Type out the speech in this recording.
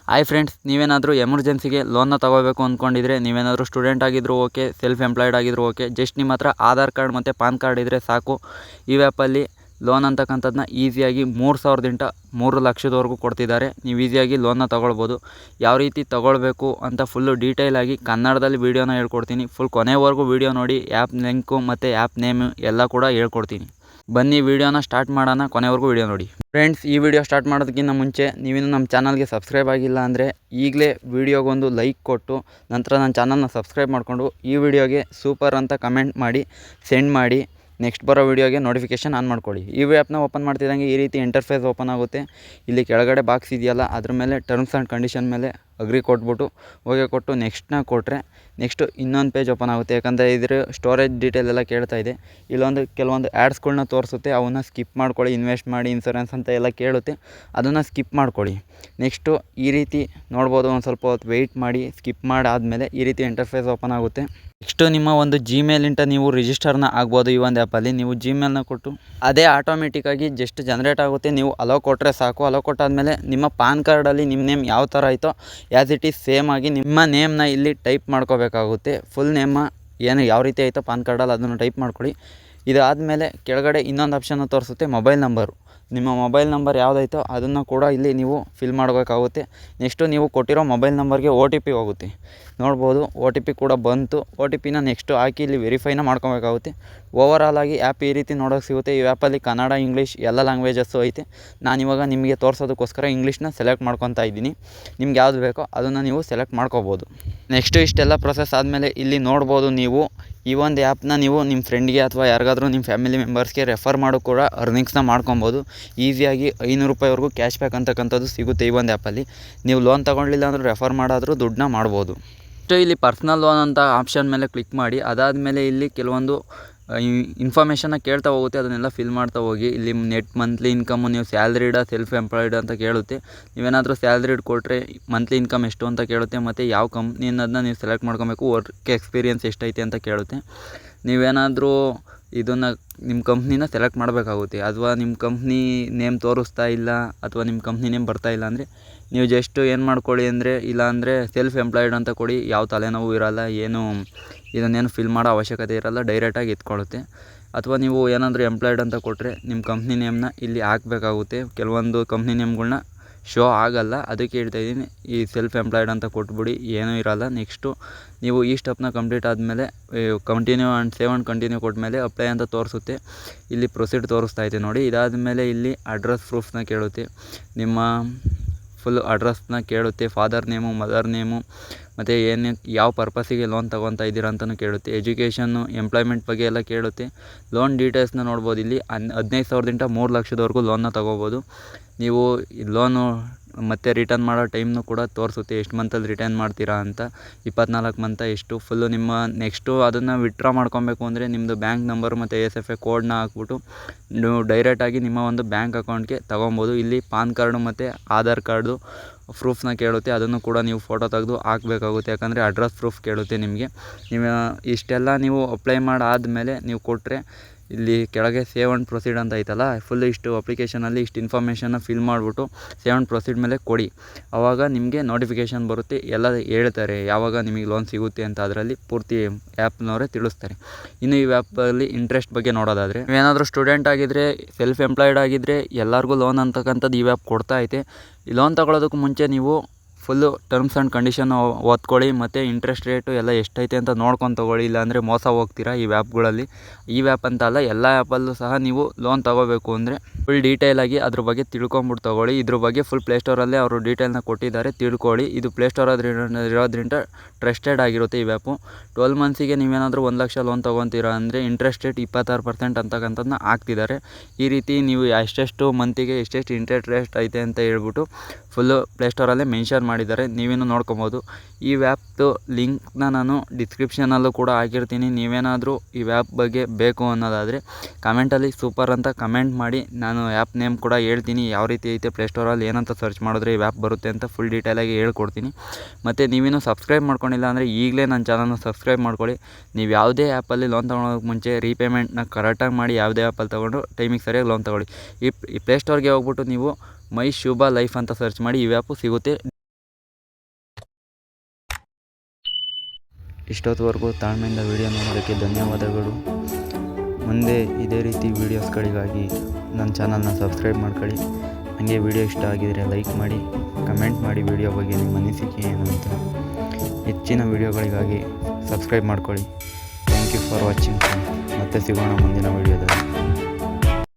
Hi friends, ನೀವೇನಾದರೂ ಎಮರ್ಜೆನ್ಸಿಗೆ ಲೋನ್ನ ತೊಗೋಬೇಕು ಅಂದ್ಕೊಂಡಿದ್ರೆ, ನೀವೇನಾದರೂ ಸ್ಟೂಡೆಂಟ್ ಆಗಿದ್ದರೂ ಓಕೆ, ಸೆಲ್ಫ್ ಎಂಪ್ಲಾಯ್ಡ್ ಆಗಿದ್ದರೂ ಓಕೆ, ಜಸ್ಟ್ ನಿಮ್ಮ ಹತ್ರ ಆಧಾರ್ ಕಾರ್ಡ್ ಮತ್ತು ಪಾನ್ ಕಾರ್ಡ್ ಇದ್ದರೆ ಸಾಕು. ಈ ಆ್ಯಪಲ್ಲಿ ಲೋನ್ ಅಂತಕ್ಕಂಥದ್ದನ್ನ ಈಸಿಯಾಗಿ 3,000ದಿಂದ 3,00,000ದವರೆಗೂ ಕೊಡ್ತಿದ್ದಾರೆ. ನೀವು ಈಸಿಯಾಗಿ ಲೋನ್ನ ತೊಗೊಳ್ಬೋದು. ಯಾವ ರೀತಿ ತೊಗೊಳ್ಬೇಕು ಅಂತ ಫುಲ್ಲು ಡೀಟೇಲಾಗಿ ಕನ್ನಡದಲ್ಲಿ ವೀಡಿಯೋನ ಹೇಳ್ಕೊಡ್ತೀನಿ. ಫುಲ್ ಕೊನೆವರೆಗೂ ವೀಡಿಯೋ ನೋಡಿ. ಆ್ಯಪ್ ಲಿಂಕು ಮತ್ತು ಆ್ಯಪ್ ನೇಮು ಎಲ್ಲ ಕೂಡ ಹೇಳ್ಕೊಡ್ತೀನಿ. ಬನ್ನಿ ವಿಡಿಯೋನ ಸ್ಟಾರ್ಟ್ ಮಾಡೋಣ, ಕೊನೆವರೆಗೂ ವಿಡಿಯೋ ನೋಡಿ. ಫ್ರೆಂಡ್ಸ್, ಈ ವಿಡಿಯೋ ಸ್ಟಾರ್ಟ್ ಮಾಡೋದಕ್ಕಿಂತ ಮುಂಚೆ ನೀವಿನ್ನೂ ನಮ್ಮ ಚಾನಲ್ಗೆ ಸಬ್ಸ್ಕ್ರೈಬ್ ಆಗಿಲ್ಲ ಅಂದರೆ ಈಗಲೇ ವಿಡಿಯೋಗೊಂದು ಲೈಕ್ ಕೊಟ್ಟು ನಂತರ ನನ್ನ ಚಾನಲ್ನ ಸಬ್ಸ್ಕ್ರೈಬ್ ಮಾಡಿಕೊಂಡು ಈ ವಿಡಿಯೋಗೆ ಸೂಪರ್ ಅಂತ ಕಮೆಂಟ್ ಮಾಡಿ ಸೆಂಡ್ ಮಾಡಿ. ನೆಕ್ಸ್ಟ್ ಬರೋ ವೀಡಿಯೋಗೆ ನೋಟಿಫಿಕೇಷನ್ ಆನ್ ಮಾಡ್ಕೊಳ್ಳಿ. ಈ ಆ್ಯಪ್ನ ಓಪನ್ ಮಾಡ್ತಿದ್ದಂಗೆ ಈ ರೀತಿ ಇಂಟರ್ಫೇಸ್ ಓಪನ್ ಆಗುತ್ತೆ. ಇಲ್ಲಿ ಕೆಳಗಡೆ ಬಾಕ್ಸ್ ಇದೆಯಲ್ಲ, ಅದ್ರ ಮೇಲೆ ಟರ್ಮ್ಸ್ ಆ್ಯಂಡ್ ಕಂಡೀಷನ್ ಮೇಲೆ ಅಗ್ರಿ ಕೊಟ್ಬಿಟ್ಟು ಓಕೆ ಕೊಟ್ಟು ನೆಕ್ಸ್ಟ್ನ ಕೊಟ್ಟರೆ ನೆಕ್ಸ್ಟು ಇನ್ನೊಂದು ಪೇಜ್ ಓಪನ್ ಆಗುತ್ತೆ. ಯಾಕಂದರೆ ಇದ್ರ ಸ್ಟೋರೇಜ್ ಡೀಟೇಲ್ ಎಲ್ಲ ಕೇಳ್ತಾ ಇದೆ. ಇಲ್ಲೊಂದು ಕೆಲವೊಂದು ಆ್ಯಡ್ಸ್ಗಳ್ನ ತೋರಿಸುತ್ತೆ, ಅವನ್ನ ಸ್ಕಿಪ್ ಮಾಡ್ಕೊಳ್ಳಿ. ಇನ್ವೆಸ್ಟ್ ಮಾಡಿ, ಇನ್ಸೂರೆನ್ಸ್ ಅಂತ ಎಲ್ಲ ಕೇಳುತ್ತೆ, ಅದನ್ನು ಸ್ಕಿಪ್ ಮಾಡ್ಕೊಳ್ಳಿ. ನೆಕ್ಸ್ಟು ಈ ರೀತಿ ನೋಡ್ಬೋದು. ಒಂದು ಸ್ವಲ್ಪ ಹೊತ್ತು ವೆಯ್ಟ್ ಮಾಡಿ ಸ್ಕಿಪ್ ಮಾಡಾದಮೇಲೆ ಈ ರೀತಿ ಇಂಟರ್ಫೇಸ್ ಓಪನ್ ಆಗುತ್ತೆ. ನೆಕ್ಸ್ಟು ನಿಮ್ಮ ಒಂದು ಜಿಮೇಲಿಂದ ನೀವು ರಿಜಿಸ್ಟರ್ನ ಆಗ್ಬೋದು. ಈ ಒಂದು ಆ್ಯಪಲ್ಲಿ ನೀವು ಜಿಮೇಲ್ನ ಕೊಟ್ಟು ಅದೇ ಆಟೋಮೆಟಿಕ್ಕಾಗಿ ಜಸ್ಟ್ ಜನ್ರೇಟ್ ಆಗುತ್ತೆ. ನೀವು ಅಲೋ ಕೊಟ್ಟರೆ ಸಾಕು. ಅಲೋ ಕೊಟ್ಟಾದಮೇಲೆ ನಿಮ್ಮ ಪಾನ್ ಕಾರ್ಡಲ್ಲಿ ನಿಮ್ಮ ನೇಮ್ ಯಾವ ಥರ ಆಯಿತೋ ಆ್ಯಸ್ ಇಟ್ ಈಸ್ ಸೇಮ್ ಆಗಿ ನಿಮ್ಮ ನೇಮ್ನ ಇಲ್ಲಿ ಟೈಪ್ ಮಾಡ್ಕೋಬೇಕಾಗುತ್ತೆ. ಫುಲ್ ನೇಮ ಏನು ಯಾವ ರೀತಿ ಆಯಿತೋ ಪಾನ್ ಕಾರ್ಡಲ್ಲಿ ಅದನ್ನು ಟೈಪ್ ಮಾಡ್ಕೊಳ್ಳಿ. ಇದಾದಮೇಲೆ ಕೆಳಗಡೆ ಇನ್ನೊಂದು ಆಪ್ಷನ್ನು ತೋರಿಸುತ್ತೆ, ಮೊಬೈಲ್ ನಂಬರು. ನಿಮ್ಮ ಮೊಬೈಲ್ ನಂಬರ್ ಯಾವುದಾಯ್ತೋ ಅದನ್ನು ಕೂಡ ಇಲ್ಲಿ ನೀವು ಫಿಲ್ ಮಾಡಬೇಕಾಗುತ್ತೆ. ನೆಕ್ಸ್ಟು ನೀವು ಕೊಟ್ಟಿರೋ ಮೊಬೈಲ್ ನಂಬರ್ಗೆ OTP ಹೋಗುತ್ತೆ. ನೋಡ್ಬೋದು, OTP ಕೂಡ ಬಂತು. OTPನ ನೆಕ್ಸ್ಟು ಹಾಕಿ ಇಲ್ಲಿ ವೆರಿಫೈನ ಮಾಡ್ಕೊಬೇಕಾಗುತ್ತೆ. ಓವರಾಲಾಗಿ ಆ್ಯಪ್ ಈ ರೀತಿ ನೋಡೋಕೆ ಸಿಗುತ್ತೆ. ಈ ಆ್ಯಪಲ್ಲಿ ಕನ್ನಡ, ಇಂಗ್ಲೀಷ್ ಎಲ್ಲ ಲ್ಯಾಂಗ್ವೇಜಸ್ಸು ಐತೆ. ನಾನಿವಾಗ ನಿಮಗೆ ತೋರಿಸೋದಕ್ಕೋಸ್ಕರ ಇಂಗ್ಲೀಷ್ನ ಸೆಲೆಕ್ಟ್ ಮಾಡ್ಕೊತಾ ಇದ್ದೀನಿ. ನಿಮ್ಗೆ ಯಾವುದು ಬೇಕೋ ಅದನ್ನು ನೀವು ಸೆಲೆಕ್ಟ್ ಮಾಡ್ಕೋಬೋದು. ನೆಕ್ಸ್ಟು ಇಷ್ಟೆಲ್ಲ ಪ್ರೊಸೆಸ್ ಆದಮೇಲೆ ಇಲ್ಲಿ ನೋಡ್ಬೋದು, ನೀವು ಈ ಒಂದು ಆ್ಯಪ್ನ ನೀವು ನಿಮ್ಮ ಫ್ರೆಂಡ್ಗೆ ಅಥವಾ ಯಾರಿಗಾದ್ರೂ ನಿಮ್ಮ ಫ್ಯಾಮಿಲಿ ಮೆಂಬರ್ಸ್ಗೆ ರೆಫರ್ ಮಾಡೋ ಕೂಡ ಅರ್ನಿಂಗ್ಸ್ನ ಮಾಡ್ಕೊಬೋದು. ಈಸಿಯಾಗಿ ₹500ವರೆಗೂ ಕ್ಯಾಶ್ ಬ್ಯಾಕ್ ಅಂತಕ್ಕಂಥದ್ದು ಸಿಗುತ್ತೆ ಈ ಒಂದು ಆ್ಯಪಲ್ಲಿ. ನೀವು ಲೋನ್ ತೊಗೊಳ್ಳಿಲ್ಲ ಅಂದರೂ ರೆಫರ್ ಮಾಡಾದರೂ ದುಡ್ಡನ್ನ ಮಾಡ್ಬೋದು. ನೆಕ್ಸ್ಟು ಇಲ್ಲಿ ಪರ್ಸ್ನಲ್ ಲೋನ್ ಅಂತ ಆಪ್ಷನ್ ಮೇಲೆ ಕ್ಲಿಕ್ ಮಾಡಿ. ಅದಾದಮೇಲೆ ಇಲ್ಲಿ ಕೆಲವೊಂದು ಇನ್ಫಾರ್ಮೇಷನ್ನ ಕೇಳ್ತಾ ಹೋಗುತ್ತೆ, ಅದನ್ನೆಲ್ಲ ಫಿಲ್ ಮಾಡ್ತಾ ಹೋಗಿ. ಇಲ್ಲಿ ನೆಟ್ ಮಂತ್ಲಿ ಇನ್ಕಮು, ನೀವು ಸ್ಯಾಲ್ರಿಡಾ ಸೆಲ್ಫ್ ಎಂಪ್ಲಾಯ್ಡ್ ಅಂತ ಕೇಳುತ್ತೆ. ನೀವೇನಾದರೂ ಸ್ಯಾಲ್ರಿಡ್ ಕೊಟ್ಟರೆ ಮಂತ್ಲಿ ಇನ್ಕಮ್ ಎಷ್ಟು ಅಂತ ಕೇಳುತ್ತೆ. ಮತ್ತು ಯಾವ ಕಂಪ್ನಿ ಅನ್ನೋದನ್ನ ನೀವು ಸೆಲೆಕ್ಟ್ ಮಾಡ್ಕೊಬೇಕು. ವರ್ಕ್ ಎಕ್ಸ್ಪೀರಿಯನ್ಸ್ ಎಷ್ಟೈತೆ ಅಂತ ಕೇಳುತ್ತೆ. ನೀವೇನಾದರೂ ಇದನ್ನು ನಿಮ್ಮ ಕಂಪ್ನಿನ ಸೆಲೆಕ್ಟ್ ಮಾಡಬೇಕಾಗುತ್ತೆ. ಅಥವಾ ನಿಮ್ಮ ಕಂಪ್ನಿ ನೇಮ್ ತೋರಿಸ್ತಾ ಇಲ್ಲ ಅಥವಾ ನಿಮ್ಮ ಕಂಪ್ನಿ ನೇಮ್ ಬರ್ತಾಯಿಲ್ಲ ಅಂದರೆ ನೀವು ಜಸ್ಟು ಏನು ಮಾಡ್ಕೊಳ್ಳಿ ಅಂದರೆ, ಇಲ್ಲಾಂದರೆ ಸೆಲ್ಫ್ ಎಂಪ್ಲಾಯ್ಡ್ ಅಂತ ಕೊಡಿ. ಯಾವ ತಲೆನೋವು ಇರೋಲ್ಲ, ಏನು ಇದನ್ನೇನು ಫಿಲ್ ಮಾಡೋ ಅವಶ್ಯಕತೆ ಇರೋಲ್ಲ, ಡೈರೆಕ್ಟಾಗಿ ಎತ್ಕೊಳ್ಳುತ್ತೆ. ಅಥವಾ ನೀವು ಏನಾದರೂ ಎಂಪ್ಲಾಯ್ಡ್ ಅಂತ ಕೊಟ್ಟರೆ ನಿಮ್ಮ ಕಂಪ್ನಿ ನೇಮ್ನ ಇಲ್ಲಿ ಹಾಕಬೇಕಾಗುತ್ತೆ. ಕೆಲವೊಂದು ಕಂಪ್ನಿ ನೇಮ್ಗಳ್ನ ಶೋ ಆಗಲ್ಲ, ಅದಕ್ಕೆ ಹೇಳ್ತಾಯಿದ್ದೀನಿ. ಈ ಸೆಲ್ಫ್ ಎಂಪ್ಲಾಯ್ಡ್ ಅಂತ ಕೊಟ್ಬಿಡಿ, ಏನೂ ಇರೋಲ್ಲ. ನೆಕ್ಸ್ಟು ನೀವು ಈ ಸ್ಟೆಪ್ನ ಕಂಪ್ಲೀಟ್ ಆದಮೇಲೆ continue and save and continue ಕೊಟ್ಟಮೇಲೆ ಅಪ್ಲೈ ಅಂತ ತೋರಿಸುತ್ತೆ. ಇಲ್ಲಿ ಪ್ರೊಸೀಡ್ ತೋರಿಸ್ತಾ ಇದೆ ನೋಡಿ. ಇದಾದಮೇಲೆ ಇಲ್ಲಿ ಅಡ್ರೆಸ್ ಪ್ರೂಫ್ನ ಕೇಳುತ್ತೆ. ನಿಮ್ಮ ಫುಲ್ ಅಡ್ರೆಸ್ನ ಕೇಳುತ್ತೆ. ಫಾದರ್ ನೇಮು, ಮದರ್ ನೇಮು, ಮತ್ತು ಯಾವ ಪರ್ಪಸ್ಸಿಗೆ ಲೋನ್ ತೊಗೊತಾ ಇದ್ದೀರಾ ಅಂತಲೂ ಕೇಳುತ್ತೆ. ಎಜುಕೇಷನ್ನು, ಎಂಪ್ಲಾಯ್ಮೆಂಟ್ ಬಗ್ಗೆ ಎಲ್ಲ ಕೇಳುತ್ತೆ. ಲೋನ್ ಡೀಟೇಲ್ಸ್ನ ನೋಡ್ಬೋದು. ಇಲ್ಲಿ 15,000ದಿಂದ 3,00,000ದವರೆಗೂ ಲೋನ್ನ ತೊಗೋಬೋದು. ನೀವು ಲೋನು ಮತ್ತು ರಿಟರ್ನ್ ಮಾಡೋ ಟೈಮ್ನು ಕೂಡ ತೋರಿಸುತ್ತೆ, ಎಷ್ಟು ಮಂತಲ್ಲಿ ರಿಟರ್ನ್ ಮಾಡ್ತೀರಾ ಅಂತ. 24 ಮಂತ ಎಷ್ಟು ಫುಲ್ಲು. ನಿಮ್ಮ ನೆಕ್ಸ್ಟು ಅದನ್ನು ವಿತ್ಡ್ರಾ ಮಾಡ್ಕೊಬೇಕು ಅಂದರೆ ನಿಮ್ಮದು ಬ್ಯಾಂಕ್ ನಂಬರು ಮತ್ತು ISFA ಕೋಡ್ನ ಹಾಕ್ಬಿಟ್ಟು ನೀವು ಡೈರೆಕ್ಟಾಗಿ ನಿಮ್ಮ ಒಂದು ಬ್ಯಾಂಕ್ ಅಕೌಂಟ್ಗೆ ತೊಗೊಬೋದು. ಇಲ್ಲಿ ಪಾನ್ ಕಾರ್ಡು ಮತ್ತು ಆಧಾರ್ ಕಾರ್ಡು ಪ್ರೂಫ್ನ ಕೇಳುತ್ತೆ. ಅದನ್ನು ಕೂಡ ನೀವು ಫೋಟೋ ತೆಗೆದು ಹಾಕಬೇಕಾಗುತ್ತೆ. ಯಾಕಂದರೆ ಅಡ್ರೆಸ್ ಪ್ರೂಫ್ ಕೇಳುತ್ತೆ ನಿಮಗೆ. ನೀವು ಇಷ್ಟೆಲ್ಲ ನೀವು ಅಪ್ಲೈ ಮಾಡಾದಮೇಲೆ ನೀವು ಕೊಟ್ಟರೆ ಇಲ್ಲಿ ಕೆಳಗೆ ಸೇವ್ ಆ್ಯಂಡ್ ಪ್ರೊಸೀಡ್ ಅಂತ ಐತಲ್ಲ, ಫುಲ್ ಇಷ್ಟು ಅಪ್ಲಿಕೇಶನಲ್ಲಿ ಇಷ್ಟು ಇನ್ಫಾರ್ಮೇಷನ್ನ ಫಿಲ್ ಮಾಡಿಬಿಟ್ಟು ಸೇವ್ ಆ್ಯಂಡ್ ಪ್ರೊಸೀಡ್ ಮೇಲೆ ಕೊಡಿ. ಆವಾಗ ನಿಮಗೆ ನೋಟಿಫಿಕೇಷನ್ ಬರುತ್ತೆ. ಎಲ್ಲ ಹೇಳ್ತಾರೆ ಯಾವಾಗ ನಿಮಗೆ ಲೋನ್ ಸಿಗುತ್ತೆ ಅಂತ. ಅದರಲ್ಲಿ ಪೂರ್ತಿ ಆ್ಯಪ್ನವರೇ ತಿಳಿಸ್ತಾರೆ. ಇನ್ನು ಈ ಆ್ಯಪಲ್ಲಿ ಇಂಟ್ರೆಸ್ಟ್ ಬಗ್ಗೆ ನೋಡೋದಾದರೆ, ನೀವೇನಾದರೂ ಸ್ಟೂಡೆಂಟ್ ಆಗಿದ್ದರೆ, ಸೆಲ್ಫ್ ಎಂಪ್ಲಾಯ್ಡ್ ಆಗಿದ್ದರೆ ಎಲ್ಲರಿಗೂ ಲೋನ್ ಅಂತಕ್ಕಂಥದ್ದು ಈ ಆ್ಯಪ್ ಕೊಡ್ತಾ ಐತೆ. ಈ ಲೋನ್ ತೊಗೊಳೋದಕ್ಕೂ ಮುಂಚೆ ನೀವು ಫುಲ್ಲು ಟರ್ಮ್ಸ್ ಆ್ಯಂಡ್ ಕಂಡೀಷನ್ ಓದ್ಕೊಳ್ಳಿ. ಮತ್ತು ಇಂಟ್ರೆಸ್ಟ್ ರೇಟು ಎಲ್ಲ ಎಷ್ಟೈತೆ ಅಂತ ನೋಡ್ಕೊಂಡು ತೊಗೊಳ್ಳಿ. ಇಲ್ಲಾಂದರೆ ಮೋಸ ಹೋಗ್ತೀರಾ ಈ ಆ್ಯಪ್ಗಳಲ್ಲಿ. ಈ ಆ್ಯಪ್ ಅಂತ ಅಲ್ಲ, ಎಲ್ಲ ಆ್ಯಪಲ್ಲೂ ಸಹ ನೀವು ಲೋನ್ ತೊಗೋಬೇಕು ಅಂದರೆ ಫುಲ್ ಡೀಟೇಲಾಗಿ ಅದ್ರ ಬಗ್ಗೆ ತಿಳ್ಕೊಂಬಿಟ್ಟು ತೊಗೊಳ್ಳಿ. ಇದ್ರ ಬಗ್ಗೆ ಫುಲ್ ಪ್ಲೇಸ್ಟೋರಲ್ಲೇ ಅವರು ಡೀಟೇಲ್ನ ಕೊಟ್ಟಿದ್ದಾರೆ, ತಿಳ್ಕೊಳ್ಳಿ. ಇದು ಪ್ಲೇಸ್ಟೋರ್ ಇರೋದ್ರಿಂದ ಟ್ರಸ್ಟೆಡ್ ಆಗಿರುತ್ತೆ ಈ ಆ್ಯಪು. 12 ಮಂತ್ಸಿಗೆ ನೀವೇನಾದರೂ 1 ಲಕ್ಷ ಲೋನ್ ತೊಗೊತೀರಾ ಅಂದರೆ ಇಂಟ್ರೆಸ್ಟ್ ರೇಟ್ 26% ಅಂತಕ್ಕಂಥದ್ದನ್ನ ಹಾಕ್ತಿದ್ದಾರೆ. ಈ ರೀತಿ ನೀವು ಎಷ್ಟೆಷ್ಟು ಮಂತಿಗೆ ಎಷ್ಟೆಷ್ಟು ಇಂಟ್ರೆಸ್ಟ್ ರೇಟ್ ಐತೆ ಅಂತ ಹೇಳ್ಬಿಟ್ಟು ಫುಲ್ಲು ಪ್ಲೇಸ್ಟೋರಲ್ಲೇ ಮೆನ್ಷನ್ ಮಾಡಿದ್ದಾರೆ. ನೀವೇನು ನೋಡ್ಕೊಬೋದು. ಈ ಆ್ಯಪ್ದು ಲಿಂಕ್ನ ನಾನು ಡಿಸ್ಕ್ರಿಪ್ಷನಲ್ಲೂ ಕೂಡ ಹಾಕಿರ್ತೀನಿ. ನೀವೇನಾದರೂ ಈ ಆ್ಯಪ್ ಬಗ್ಗೆ ಬೇಕು ಅನ್ನೋದಾದರೆ ಕಮೆಂಟಲ್ಲಿ ಸೂಪರ್ ಅಂತ ಕಮೆಂಟ್ ಮಾಡಿ. ನಾನು ಆ್ಯಪ್ ನೇಮ್ ಕೂಡ ಹೇಳ್ತೀನಿ, ಯಾವ ರೀತಿ ಐತೆ ಪ್ಲೇಸ್ಟೋರಲ್ಲಿ ಏನಂತ ಸರ್ಚ್ ಮಾಡಿದ್ರೆ ಈ ಆ್ಯಪ್ ಬರುತ್ತೆ ಅಂತ ಫುಲ್ ಡೀಟೇಲಾಗಿ ಹೇಳ್ಕೊಡ್ತೀನಿ. ಮತ್ತು ನೀವೇನು ಸಬ್ಸ್ಕ್ರೈಬ್ ಮಾಡ್ಕೊಂಡಿಲ್ಲ ಅಂದರೆ ಈಗಲೇ ನನ್ನ ಚಾನಲ್ನ ಸಬ್ಸ್ಕ್ರೈಬ್ ಮಾಡ್ಕೊಳ್ಳಿ. ನೀವು ಯಾವುದೇ ಆ್ಯಪಲ್ಲಿ ಲೋನ್ ತೊಗೊಳೋಕ್ಕೆ ಮುಂಚೆ ರೀಪೇಮೆಂಟ್ನ ಕರೆಕ್ಟಾಗಿ ಮಾಡಿ ಯಾವುದೇ ಆ್ಯಪಲ್ಲಿ ತೊಗೊಂಡು ಟೈಮಿಗೆ ಸರಿಯಾಗಿ ಲೋನ್ ತೊಗೊಳ್ಳಿ. ಈ ಪ್ಲೇಸ್ಟೋರ್ಗೆ ಹೋಗ್ಬಿಟ್ಟು ನೀವು ಮೈ ಶುಭ ಲೈಫ್ ಅಂತ ಸರ್ಚ್ ಮಾಡಿ ಈ ಆ್ಯಪು ಸಿಗುತ್ತೆ. ಇಷ್ಟೊತ್ತುವರೆಗೂ ತಾಳ್ಮೆಯಿಂದ ವಿಡಿಯೋ ನೋಡೋದಕ್ಕೆ ಧನ್ಯವಾದಗಳು. ಮುಂದೆ ಇದೇ ರೀತಿ ವೀಡಿಯೋಸ್ಗಳಿಗಾಗಿ ನನ್ನ ಚಾನಲ್ನ ಸಬ್ಸ್ಕ್ರೈಬ್ ಮಾಡ್ಕೊಳ್ಳಿ. ಹಾಗೆ ವಿಡಿಯೋ ಇಷ್ಟ ಆಗಿದರೆ ಲೈಕ್ ಮಾಡಿ, ಕಮೆಂಟ್ ಮಾಡಿ ವಿಡಿಯೋ ಬಗ್ಗೆ ನಿಮ್ಮ ಅನಿಸಿಕೆ ಏನು ಅಂತ. ಹೆಚ್ಚಿನ ವಿಡಿಯೋಗಳಿಗಾಗಿ ಸಬ್ಸ್ಕ್ರೈಬ್ ಮಾಡ್ಕೊಳ್ಳಿ. Thank you for watching. ಮತ್ತೆ ಸಿಗೋಣ ಮುಂದಿನ ವಿಡಿಯೋದಲ್ಲಿ.